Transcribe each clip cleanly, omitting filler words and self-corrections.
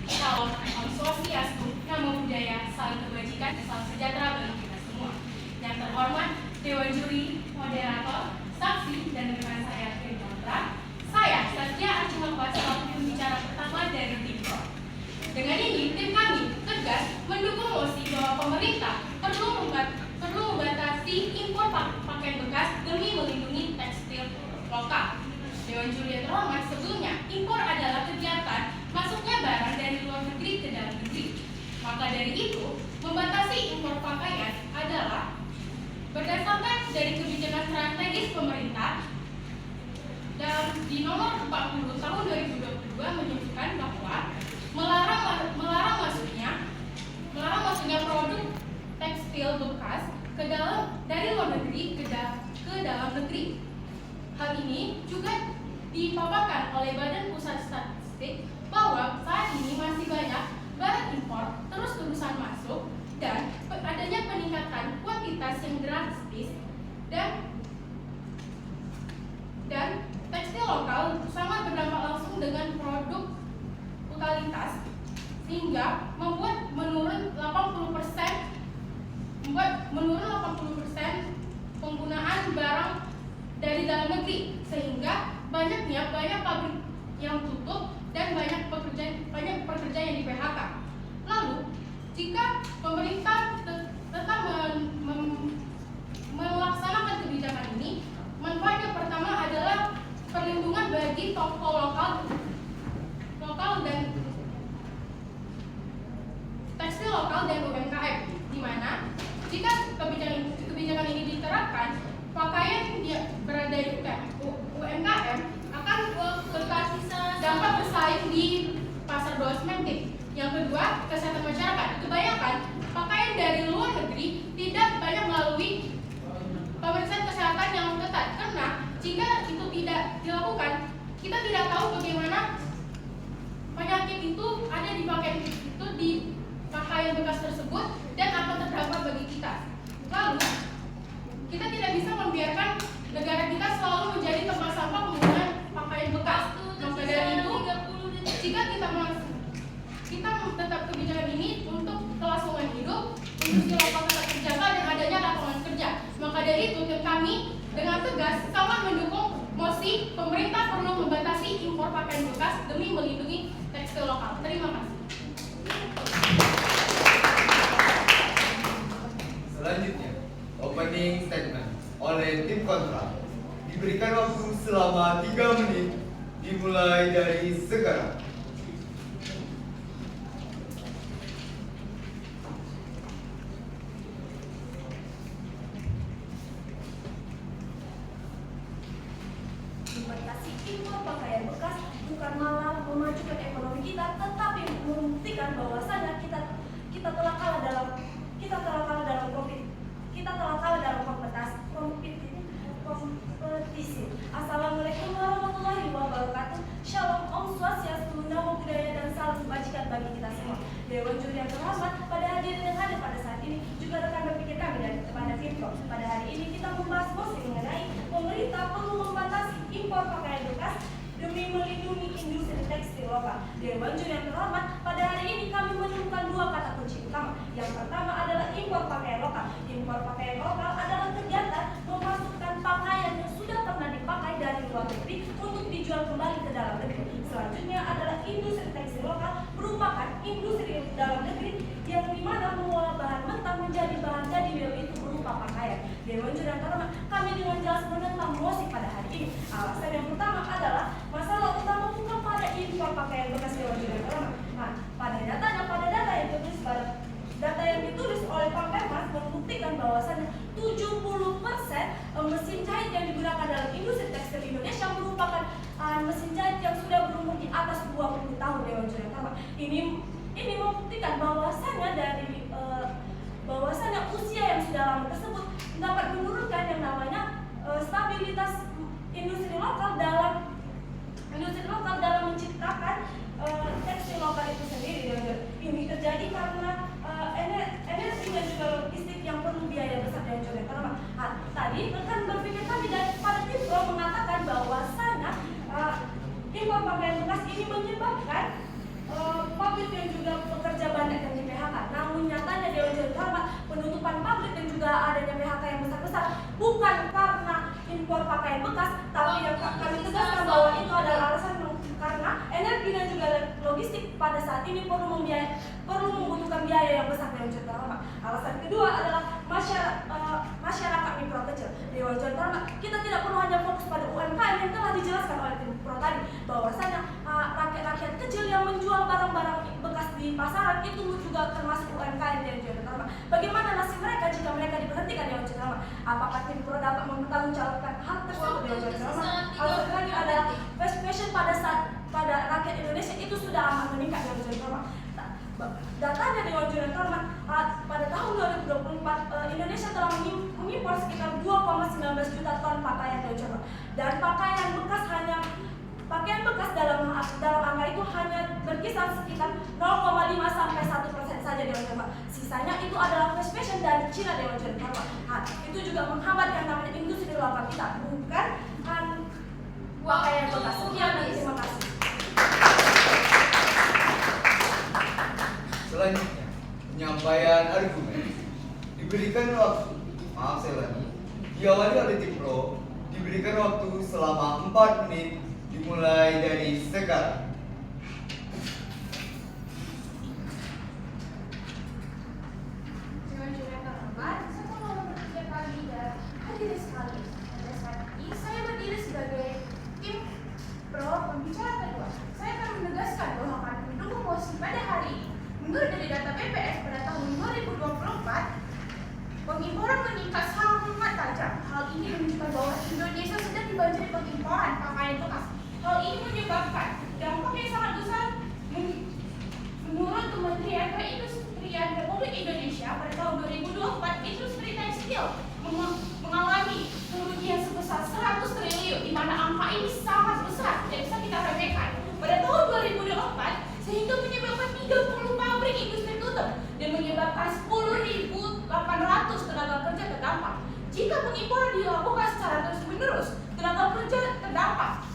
Salam Om Swastiastu, Namo Buddhaya, salam kebajikan, salam sejahtera bagi kita semua. Yang terhormat Dewan Juri, Moderator, Saksi, dan rekan saya tim kontrak, saya Saskia Arjuna selaku pembicara pertama dari tim Pro. Dengan ini, tim kami tegas mendukung mosi bahwa pemerintah perlu membatasi impor pakaian bekas demi melindungi tekstil lokal. Dewan Juri yang terhormat, sebelumnya impor adalah kegiatan masuknya barang dari luar negeri ke dalam negeri. Maka dari itu, membatasi impor pakaian adalah berdasarkan dari kebijakan strategis pemerintah dan di nomor 40 tahun 2022 menyebutkan bahwa melarang masuknya produk tekstil bekas dari luar negeri ke dalam negeri. Hal ini juga dipaparkan oleh Badan Pusat Statistik bahwa saat ini masih banyak barang impor terus-terusan masuk dan adanya peningkatan kuantitas yang drastis dan tekstil lokal sangat berdampak langsung dengan produk kualitas sehingga membuat menurun 80% penggunaan barang dari dalam negeri, sehingga banyak pabrik yang tutup dan banyak pekerja yang di PHK. Lalu, jika pemerintah tetap melaksanakan kebijakan ini, manfaat yang pertama adalah perlindungan bagi toko lokal dan tekstil lokal dan UMKM, di mana jika kebijakan ini diterapkan, pakaian yang berada di UMKM akan dapat bersaing di pasar domestik. Yang kedua, kesehatan masyarakat. Kebanyakan pakaian dari luar negeri tidak banyak melalui pemeriksaan kesehatan yang ketat, karena jika itu tidak dilakukan, kita tidak tahu bagaimana penyakit itu ada di pakaian bekas tersebut dan akan terdampak bagi kita. Lalu, kita tidak bisa membiarkan negara kita selalu menjadi tempat sampah penggunaan pakaian bekas. Maka dari itu, jika kita tetap kebijakan ini untuk kelangsungan hidup, industri lokal tetap terjaga dan adanya lapangan kerja. Maka dari itu, kami dengan tegas sangat mendukung mosi pemerintah perlu membatasi impor pakaian bekas demi melindungi tekstil lokal. Terima kasih. Selanjutnya, opening statement oleh tim kontra. Diberikan waktu selama 3 menit dimulai dari sekarang. Membatasi impor pakaian bekas bukan malah memajukan ekonomi kita, tetapi membuktikan bahwasanya kita telah kalah dalam kompetisi. Assalamualaikum warahmatullahi wabarakatuh. Shalom, Om Swastiastu, Namo Buddhaya, dan salam kebajikan bagi kita semua. Dewan Juri yang terhormat, pada hadirin yang hadir pada saat ini, juga rekan berpikir kami dan kepada Fitro. Pada hari ini kita membahas mosi mengenai pemerintah perlu membatasi impor pakaian bekas demi melindungi industri tekstil lokal. Dewan Juri yang terhormat, pada hari ini kami menemukan 2 kata kunci utama. Yang pertama adalah impor pakaian lokal. Impor pakaian lokal adalah kegiatan memasukkan pakaian yang sudah pernah dipakai dari luar negeri untuk dijual kembali ke dalam negeri. Selanjutnya adalah industri tekstil lokal, merupakan industri dalam negeri yang dimana mengolah bahan mentah menjadi bahan jadi, yaitu berupa pakaian. Dewan Juri yang terhormat, kami dengan jelas menentang mosi pada hari ini. Alasan yang pertama adalah masalah utama bukan pada impor pakaian bekas. Dewan Juri yang terhormat, pada data yang ditulis oleh Pak Permas membuktikan bahwasannya 70% mesin jahit yang digunakan dalam industri tekstil Indonesia merupakan mesin jahit yang sudah berumur di atas 20 tahun. Dewan Juri yang terhormat, ini membuktikan bahwasannya usia yang sudah lama tersebut dapat menurunkan yang namanya stabilitas industri lokal dalam menciptakan tekstil lokal itu sendiri. Ini terjadi karena energi dan juga logistik yang perlu biaya besar. Dan juga tadi rekan berpikir kami pada tim Pro mengatakan bahwasanya impor pakaian bekas ini menyebabkan pabrik yang bukan karena impor pakaian bekas, tapi yang kami tegaskan bahwa itu adalah alasan karena energi dan juga logistik pada saat ini perlu membutuhkan biaya yang besar Dewan Terhormat. Alasan kedua adalah masyarakat mikro kecil. Dewan Terhormat, kita tidak perlu hanya fokus pada UMKM yang telah dijelaskan oleh tim pro tadi, bahwasanya rakyat-rakyat kecil yang menjual barang-barang bekas di pasaran itu juga termasuk UMKM Dewan Terhormat. Bagaimana nasib mereka jika mereka diberhentikan Dewan Terhormat? Apakah tim pro dapat mempertanggungjawabkan hal tersebut Dewan Terhormat? Alasan lagi adalah fast fashion pada rakyat Indonesia itu sudah amat meningkat Dewan Terhormat. Data dari Dewan Terhormat pada tahun 2024 Indonesia telah mengimpor sekitar 2,19 juta ton pakaian Dewan Terhormat, dan pakaian bekas dalam angka itu hanya berkisar sekitar 0,5 sampai 1% saja Dewan Terhormat. Sisanya itu adalah fast fashion dari Cina Dewan Terhormat. Itu juga menghambat yang namanya industri lokal kita, bukan pakaian bekas. Sekian dan terima kasih. Selanjutnya, penyampaian argumen diberikan waktu. Maaf saya ulangi. Diawali oleh tim pro, diberikan waktu selama 4 menit dimulai dari sekarang. Dewan Terhormat, saya mau bertiga kali dan hadirin sekali. Pada saat ini saya berdiri sebagai tim pro pembicara kedua. Saya akan menegaskan bahwa kami mendukung mosi pada hari ini. Menurut dari data BPS pada tahun 2024, pengimporan meningkat sangat tajam. Hal ini menunjukkan bahwa Indonesia sedang dibanjiri pengimporan pakaian bekas. Hal ini menyebabkan dampak yang sangat besar. Menurut Kementerian Perindustrian Republik Indonesia pada tahun 2024, industri tekstil mengalami kerugian sebesar 100 triliun, di mana angka ini sangat besar, tidak bisa kita remehkan. Pada tahun 2024, sehingga menyebabkan 30 pabrik industri tutup dan menyebabkan 10.800 tenaga kerja terdampak. Jika pengimporan dilakukan secara terus-menerus, tenaga kerja terdampak.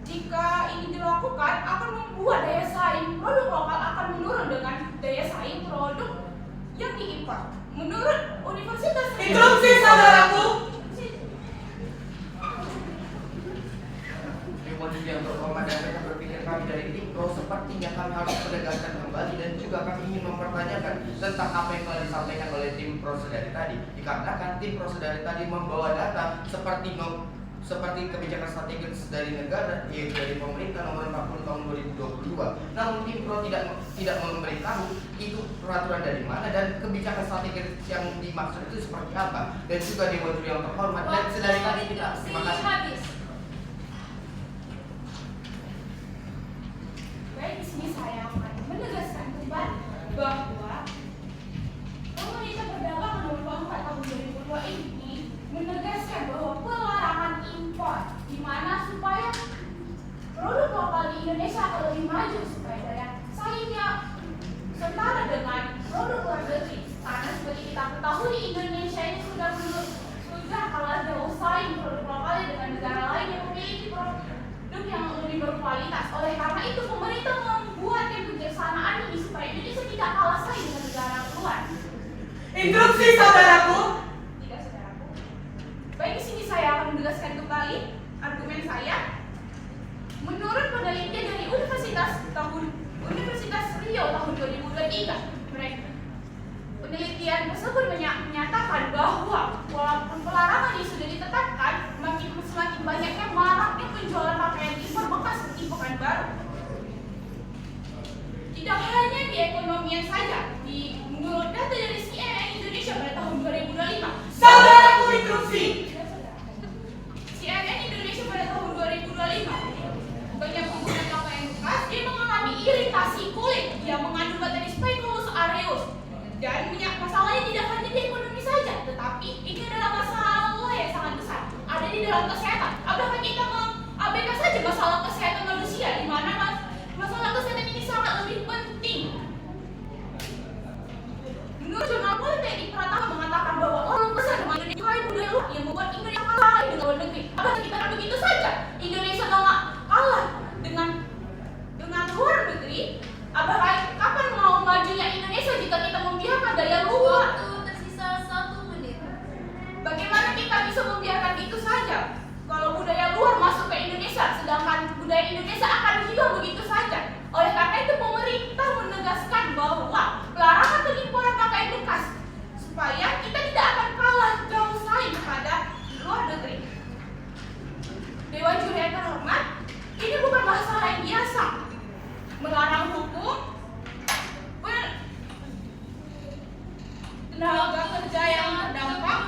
Jika ini dilakukan, akan membuat daya saing produk lokal akan menurun dengan daya saing produk yang diimpor. Menurut Universitas Interupsi, saudaraku. Yang terhormat dan mereka berpikir kami dari tim pro, sepertinya kami harus menegaskan kembali dan juga kami ingin mempertanyakan tentang apa yang telah disampaikan oleh tim pro saudari tadi. Dikarenakan tim pro saudari tadi membawa data seperti kebijakan strategis dari negara, yaitu dari pemerintah nomor 40 tahun 2022. Namun tim pro tidak memberitahu itu peraturan dari mana dan kebijakan strategis yang dimaksud itu seperti apa. Dan juga Dewan yang terhormat dan saudari tadi kita terima kasih. Baik, di sini saya akan menegaskan kembali bahwa Pemerintah Perdagangan Nomor 4 Tahun 2002 ini menegaskan bahwa pelarangan impor, di mana supaya produk lokal di Indonesia akan lebih maju, supaya daya saingnya setara dengan produk luar negeri. Karena seperti kita ketahui, Indonesia ini sudah kalah jauh saing produk lokalnya dengan negara lain yang memiliki produk yang lebih berkualitas. Oleh karena itu, pemerintah membuat kebijaksanaan ini supaya Indonesia tidak kalah saing dengan negara luar. Interupsi, saudaraku. Tidak, saudaraku. Baik, di sini saya akan menegaskan kembali argumen saya. Menurut penelitian dari Universitas Rio tahun 2023, penelitian tersebut menyatakan bahwa walaupun pelarangan ini sudah ditetapkan, semakin banyaknya maraknya penjualan pakaian impor bekas di Pekanbaru. Tidak hanya di ekonomian saja, menurut data dari CNN Indonesia pada tahun 2025, Saudaraku interupsi. CNN Indonesia pada tahun 2025, banyak pengguna pakaian bekas dia mengalami iritasi kulit yang mengandung bakteri Speculus aureus. Dan masalahnya tidak hanya di ekonomi saja, tetapi ini adalah masalah yang sangat besar. Ada di dalam kesehatan. Apakah kita mengabaikan saja masalah kesehatan manusia, di mana masalah kesehatan ini sangat lebih penting? Menurut jurnal Politik di Pratama mengatakan bahwa orang besar dengan Indonesia budaya luar yang membuat Indonesia kalah dengan luar negeri. Apakah kita begitu saja? Indonesia kalah dengan luar negeri. Apakah kapan mau majunya Indonesia jika kita membiarkan daya luar? Waktu tersisa 1 menit. budaya Indonesia akan hilang begitu saja. Oleh karena itu pemerintah menegaskan bahwa pelarangan pengimpanan pakaian bekas supaya kita tidak akan kalah jauh saing pada luar negeri. Dewan Juri yang terhormat, ini bukan masalah yang biasa. Melarang hukum, tenaga kerja yang terdampak,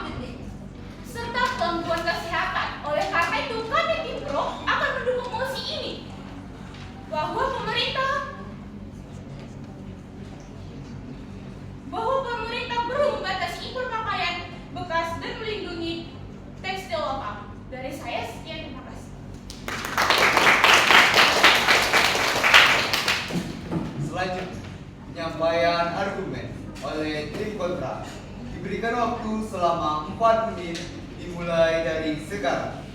serta gangguan kesehatan. Oleh karena itu kami tim Pro akan mendukung mosi ini bahwa pemerintah perlu membatasi impor pakaian bekas dan melindungi tekstil lokal. Dari saya sekian, terima kasih. Selanjutnya, penyampaian argumen oleh tim kontra. Diberikan waktu selama 4 menit dimulai dari sekarang.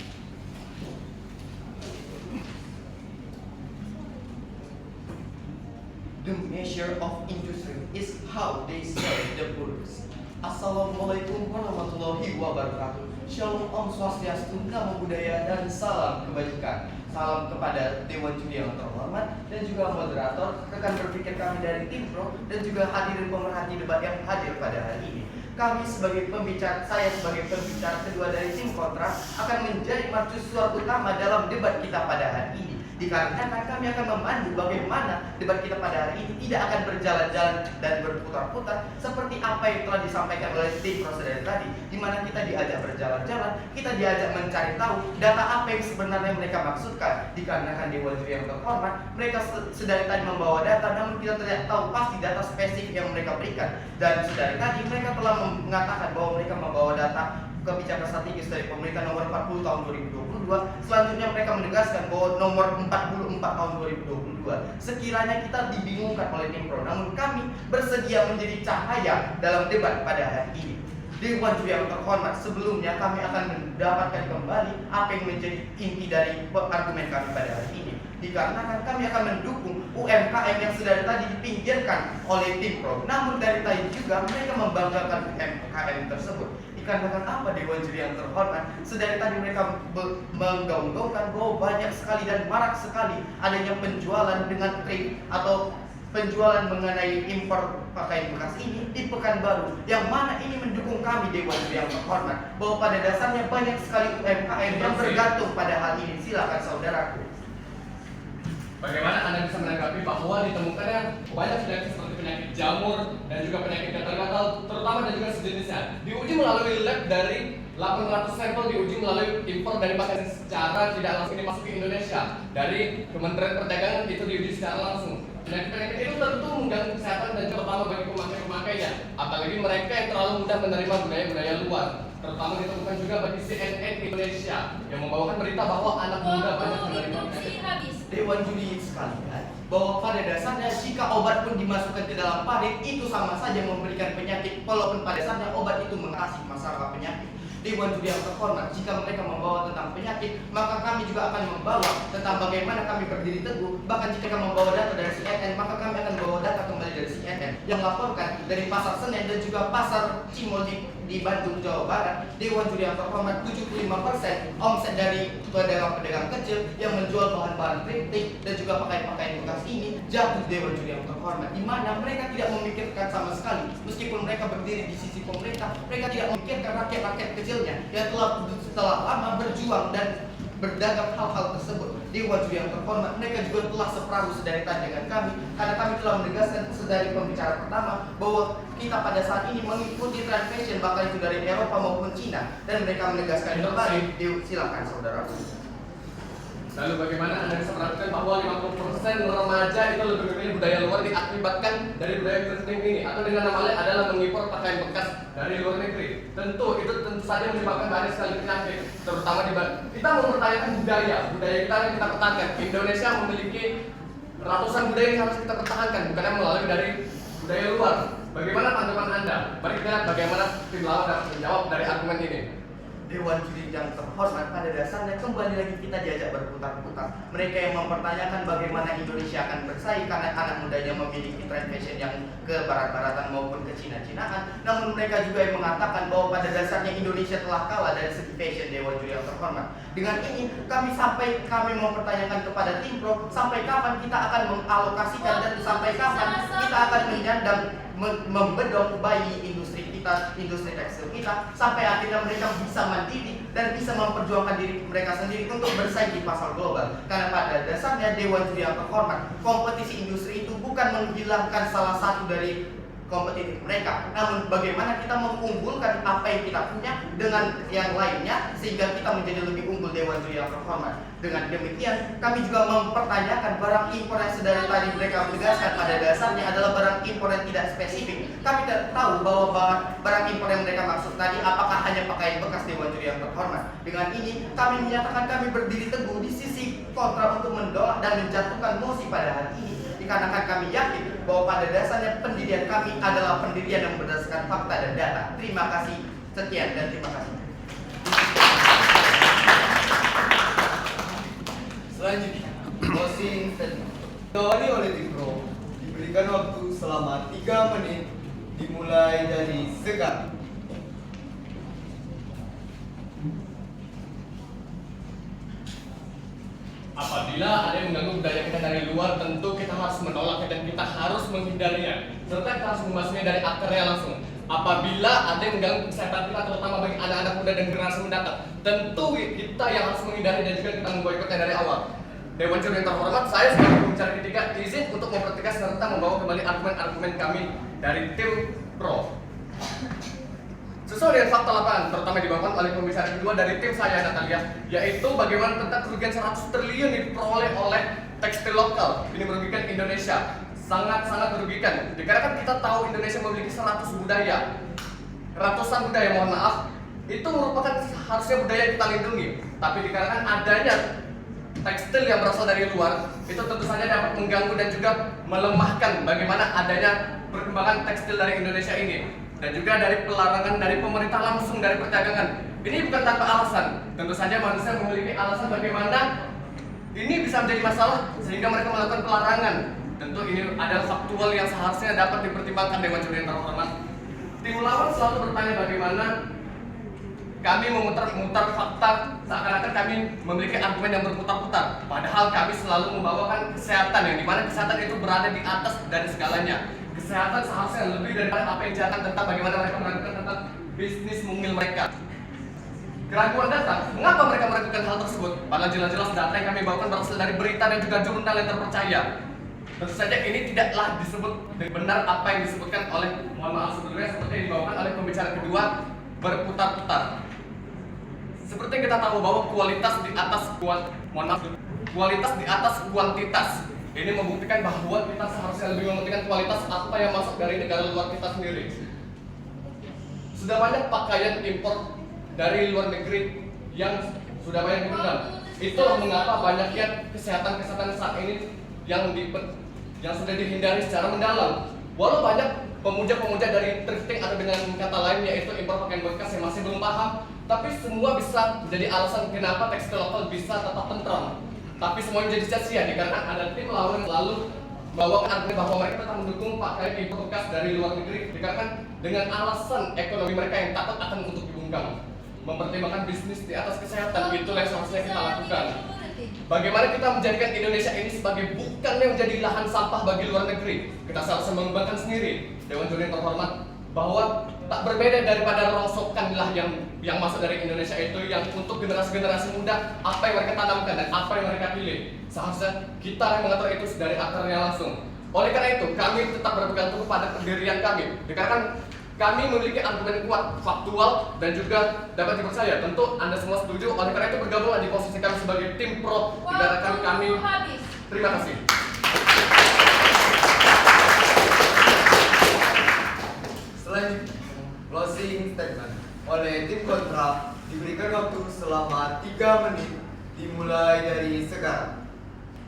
The measure of industry is how they serve the goods. Assalamualaikum warahmatullahi wabarakatuh. Shalom Om Swastiastu, Namo Buddhaya, dan salam kebajikan. Salam kepada Dewan Juri yang terhormat dan juga moderator, rekan berpikir kami dari tim Pro, dan juga hadirin pemerhati debat yang hadir pada hari ini. Kami sebagai pembicara, saya sebagai pembicara kedua dari tim kontra akan menjadi mercusuar utama dalam debat kita pada hari ini. Dikarenakan kami akan memandu bagaimana debat kita pada hari ini tidak akan berjalan-jalan dan berputar-putar seperti apa yang telah disampaikan oleh tim prosedur tadi, di mana kita diajak berjalan-jalan, kita diajak mencari tahu data apa yang sebenarnya mereka maksudkan. Dikarenakan Dewan Juri yang terhormat, mereka sedari tadi membawa data, namun kita tidak tahu pasti data spesifik yang mereka berikan. Dan sedari tadi mereka telah mengatakan bahwa mereka membawa data kebijakan strategis dari pemerintah nomor 40 tahun 2022. Selanjutnya mereka menegaskan bahwa nomor 44 tahun 2022. Sekiranya kita dibingungkan oleh tim Pro, namun kami bersedia menjadi cahaya dalam debat pada hari ini. Dewan Juri yang terhormat, sebelumnya kami akan mendapatkan kembali apa yang menjadi inti dari argumen kami pada hari ini. Dikarenakan kami akan mendukung UMKM yang sudah tadi dipinggirkan oleh tim Pro, namun dari tadi juga mereka membanggakan UMKM tersebut. Dikarenakan apa Dewan Juri yang terhormat, sedari tadi mereka menggaung-gaungkan bahwa banyak sekali dan marak sekali adanya penjualan dengan trade atau penjualan mengenai impor pakaian bekas ini di Pekanbaru, yang mana ini mendukung kami Dewan Juri yang terhormat bahwa pada dasarnya banyak sekali UMKM yang bergantung pada hal ini. Silakan saudaraku. Bagaimana Anda bisa menanggapi bahwa ditemukannya banyak penyakit seperti penyakit jamur dan juga penyakit gatal-gatal, terutama dan juga sejenisnya, diuji melalui lab dari 800 sampel, diuji melalui impor dari pakaian secara tidak langsung ini masuk ke Indonesia. Dari Kementerian Perdagangan itu diuji secara langsung. Penyakit-penyakit itu tentu mengganggu kesehatan dan terutama bagi pemakai-pemakainya, apalagi mereka yang terlalu mudah menerima budaya-budaya luar. Terutama ditemukan juga bagi CNN Indonesia yang membawakan berita bahwa anak muda banyak menerima penyakit. Dewan Juri sekalian, bahwa pada dasarnya jika obat pun dimasukkan ke dalam parit, itu sama saja memberikan penyakit, walaupun pada dasarnya obat itu mengatasi masalah penyakit. Dewan Juri yang terhormat, jika mereka membawa tentang penyakit, maka kami juga akan membawa tentang bagaimana kami berdiri teguh. Bahkan jika kami membawa data dari CNN, maka kami akan membawa data kembali dari CNN yang melaporkan dari Pasar Senen dan juga Pasar Cimol di Bandung, Jawa Barat. Dewan Juri yang terhormat, 75% omset dari pedagang-pedagang kecil yang menjual bahan-bahan thrifting dan juga pakaian-pakaian bekas ini jatuh Dewan Juri yang terhormat, di mana mereka tidak memikirkan sama sekali, meskipun mereka berdiri di sisi pemerintah, mereka tidak memikirkan rakyat-rakyat kecilnya yang setelah lama berjuang dan berdagang hal-hal tersebut. Dewan Juri yang terhormat, mereka juga telah seperahu sedari tadi dengan kami, karena kami telah menegaskan sedari pembicara pertama bahwa kita pada saat ini mengikuti tren fashion, bahkan itu dari Eropa maupun Cina, dan mereka menegaskan kembali. Silakan saudaraku. Lalu bagaimana Anda bisa perhatikan bahwa 50% remaja itu lebih memilih budaya luar diakibatkan dari budaya thrifting ini, atau dengan nama lain adalah mengimpor pakaian bekas dari luar negeri. Tentu saja menyebabkan banyak sekali penyakit, terutama kita mempertanyakan budaya kita yang kita pertahankan. Indonesia memiliki ratusan budaya yang harus kita pertahankan, bukannya melalui dari budaya luar. Bagaimana tanggapan Anda? Mari kita lihat bagaimana tim lawan dapat menjawab dari argumen ini. Dewan Juri yang terhormat, pada dasarnya kembali lagi kita diajak berputar-putar. Mereka yang mempertanyakan bagaimana Indonesia akan bersaing karena anak mudanya memiliki tren fashion yang ke barat-baratan maupun ke Cina-Cinaan. Namun mereka juga yang mengatakan bahwa pada dasarnya Indonesia telah kalah dari segi fashion, Dewan Juri yang terhormat. Dengan ini kami mempertanyakan kepada tim pro, sampai kapan kita akan mengalokasikan dan sampai kapan kita akan menyandang membedong bayi industri kita, industri tekstil kita, sampai akhirnya mereka bisa mandiri dan bisa memperjuangkan diri mereka sendiri untuk bersaing di pasar global. Karena pada dasarnya Dewan Juri yang terhormat, kompetisi industri itu bukan menghilangkan salah satu dari kompetitif mereka, namun bagaimana kita mengunggulkan apa yang kita punya dengan yang lainnya sehingga kita menjadi lebih unggul, Dewan Juri yang terhormat. Dengan demikian kami juga mempertanyakan barang impor yang sedari tadi mereka menegaskan pada dasarnya adalah barang impor yang tidak spesifik. Kami tidak tahu bahwa barang impor yang mereka maksud tadi apakah hanya pakaian bekas, Dewan Juri yang terhormat. Dengan ini kami menyatakan kami berdiri teguh di sisi kontra untuk mendolak dan menjatuhkan mosi pada hari ini, dikarenakan kami yakin bahwa pada dasarnya pendirian kami adalah pendirian yang berdasarkan fakta dan data. Terima kasih, sekian dan terima kasih. Selanjutnya, closing statement. Diawali oleh tim pro, diberikan waktu selama 3 menit dimulai dari sekarang. Apabila ada yang mengganggu budaya kita dari luar, tentu kita harus menolaknya dan kita harus menghindarinya. Serta kita harus membahasnya dari akarnya langsung. Apabila ada yang mengganggu kesehatan kita, terutama bagi anak-anak muda dan generasi mendatang, tentu kita yang harus menghindari dan juga kita memboikotnya dari awal. Dewan Juri yang terhormat, saya sebagai pembicara ketiga izin untuk mempertegas serta membawa kembali argumen-argumen kami dari tim pro. Sesuai dengan fakta lapangan, terutama dibawakan oleh pembicara kedua dari tim saya, Natalia, yaitu bagaimana tentang kerugian 100 triliun diperoleh oleh tekstil lokal. Ini merugikan Indonesia, sangat-sangat merugikan. Dikarenakan kita tahu Indonesia memiliki 100 budaya, ratusan budaya, mohon maaf, itu merupakan harusnya budaya yang kita lindungi. Tapi dikarenakan adanya tekstil yang berasal dari luar, itu tentu saja dapat mengganggu dan juga melemahkan bagaimana adanya perkembangan tekstil dari Indonesia ini. Dan juga dari pelarangan dari pemerintah langsung dari perdagangan. Ini bukan tanpa alasan. Tentu saja manusia memiliki alasan bagaimana ini bisa menjadi masalah sehingga mereka melakukan pelarangan. Tentu ini adalah faktual yang seharusnya dapat dipertimbangkan Dewan Juri yang terhormat. Tim lawan selalu bertanya bagaimana kami memutar-mutar fakta seakan-akan kami memiliki argumen yang berputar-putar. Padahal kami selalu membawakan kesehatan, yang dimana kesehatan itu berada di atas dari segalanya. Kesehatan seharusnya lebih daripada apa yang jangan tentang bagaimana mereka meragukan tentang bisnis mungil mereka. Keraguan data, mengapa mereka meragukan hal tersebut? Padahal jelas-jelas data yang kami bawakan berasal dari berita dan juga jurnal yang terpercaya. Tentu saja ini tidaklah disebut benar apa yang disebutkan oleh, mohon maaf sebelumnya, seperti yang dibawakan oleh pembicara kedua, berputar-putar. Seperti yang kita tahu bahwa kualitas di atas kualitas di atas kuantitas. Ini membuktikan bahwa kita seharusnya lebih mementingkan kualitas apa yang masuk dari negara luar kita sendiri. Sudah banyak pakaian impor dari luar negeri yang sudah banyak dipendam. Itulah mengapa banyaknya kesehatan saat ini yang sudah dihindari secara mendalam. Walau banyak pemuja-pemuja dari thrifting atau dengan kata lain yaitu impor pakaian bekas yang masih belum paham, tapi semua bisa menjadi alasan kenapa tekstil lokal bisa tetap tentram. Tapi semuanya menjadi sia-sia dikarenakan ada tim lawan yang lalu membawakan argumen bahwa mereka tetap mendukung pakaian impor bekas dari luar negeri dikarenakan dengan alasan ekonomi mereka yang takut akan untuk dibungkam. Mempertimbangkan bisnis di atas kesehatan, itulah yang seharusnya kita lakukan. Bagaimana kita menjadikan Indonesia ini sebagai bukannya menjadi lahan sampah bagi luar negeri. Kita seharusnya mengembangkan sendiri. Dewan Juri yang terhormat, bahwa tak berbeda daripada rongsokanlah yang masuk dari Indonesia itu yang untuk generasi-generasi muda apa yang mereka tanamkan dan apa yang mereka pilih. Seharusnya kita yang mengatur itu dari akarnya langsung. Oleh karena itu kami tetap berpegang teguh pada pendirian kami. Dikarenakan kami memiliki argumen kuat, faktual dan juga dapat dipercaya. Tentu Anda semua setuju. Oleh karena itu bergabunglah di posisi kami sebagai tim pro. Dikarenakan kami. Terima kasih. Selanjutnya, closing statement oleh tim kontra diberikan waktu selama 3 menit dimulai dari sekarang.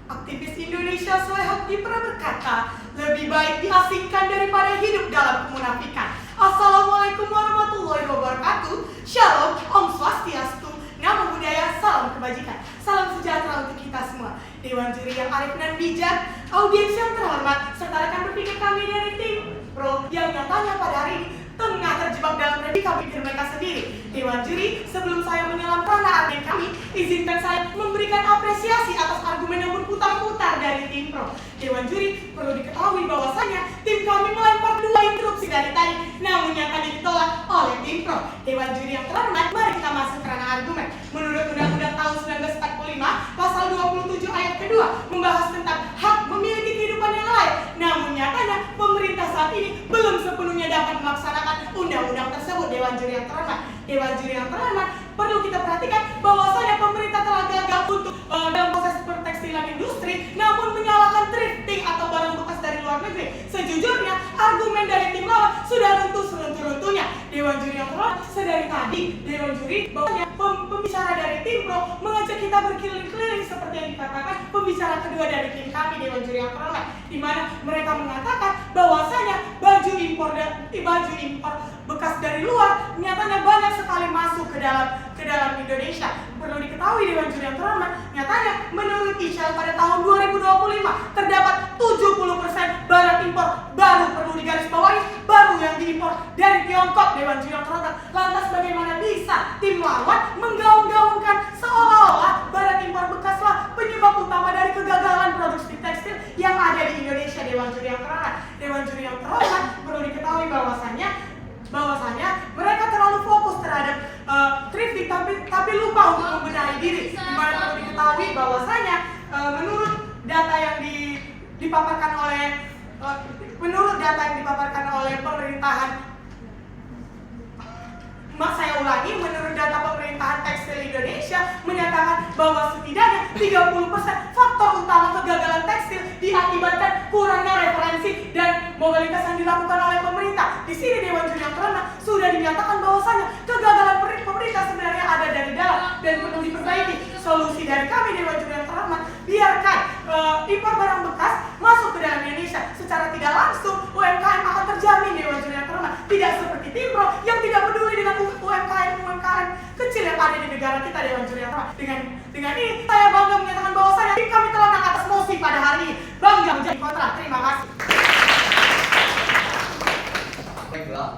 Aktivis Indonesia Soleh Hapdi pernah berkata, lebih baik diasingkan daripada hidup dalam kemunafikan. Assalamualaikum warahmatullahi wabarakatuh. Shalom, Om Swastiastu, Namo Buddhaya, salam kebajikan. Salam sejahtera untuk kita semua. Dewan juri yang arif dan bijak, audiens yang terhormat, serta rekan berpikir kami dari tim Pro yang nyatanya pada hari ini tengah terjebak dalam predika pikir mereka sendiri. Dewan juri, sebelum saya menyelam ranah argumen kami, izinkan saya memberikan apresiasi atas argumen yang berputar-putar dari tim Pro. Dewan juri, perlu diketahui bahwasanya tim kami melempar 2 interupsi dari tadi, namun nyatanya ditolak oleh tim Pro. Dewan juri yang terhormat, mari kita masuk ke ranah argumen. Menurut Undang-Undang tahun 1945, pasal 27 ayat kedua, membahas tentang hak memiliki kehidupan yang layak. Namun nyatanya, pemerintah saat ini belum sepenuhnya dapat melaksanakan undang-undang tersebut. Dewan juri yang terhormat, Dewan juri yang terhormat, perlu kita perhatikan bahwasanya pemerintah telah gagal untuk dalam proses pertekstilan industri, namun menyalahkan thrifting atau barang bekas dari luar negeri. Sejujurnya, argumen dari tim lawan sudah runtuh seruntuh-runtuhnya. Dewan juri yang terhormat, sedari tadi Dewan juri bahwasanya pembicara dari tim Pro mengajak kita berkeliling-keliling seperti yang dikatakan pembicara kedua dari tim kami, Dewan juri yang terhormat, di mana mereka mengatakan bahwasanya baju impor bekas dari luar nyatanya banyak sekali masuk ke dalam Indonesia. Perlu diketahui Dewan juri yang terhormat, nyatanya menurut Ishal pada tahun 2025 terdapat 70% barang impor baru, perlu digarisbawahi, baru yang diimpor dari Tiongkok. Dewan juri yang terhormat, lantas bagaimana bisa tim lawan menggaung-gaungkan seolah-olah barang impor bekaslah penyebab utama dari kegagalan produksi tekstil yang ada di Indonesia. Dewan juri yang terhormat, Dewan juri yang terhormat, perlu diketahui bahwasanya mereka terlalu fokus terhadap thrifting tapi lupa untuk membenahi diri. Di mana perlu diketahui bahwasanya menurut data yang dipaparkan oleh pemerintahan, saya ulangi, menurut data pemerintahan tekstil Indonesia menyatakan bahwa setidaknya 30% faktor utama kegagalan tekstil diakibatkan kurangnya referensi dan mobilitas yang dilakukan oleh pemerintah. Di sini Dewan juri yang terhormat sudah dinyatakan bahwasanya kegagalan pemerintah sebenarnya ada dari dalam dan perlu diperbaiki. Solusi dari kami Dewan juri yang terhormat, biarkan impor barang bekas masuk ke dalam Indonesia. Secara tidak langsung UMKM akan terjamin. Dewan juri yang terhormat, tidak seperti tim Pro yang tidak peduli dengan UMKM kecil yang ada di negara kita. Dewan juri yang terhormat, dengan ini saya bangga menyatakan bahwasanya tim kami telah menang atas mosi pada hari ini. Bangga menjadi kontra. Terima kasih. Baiklah,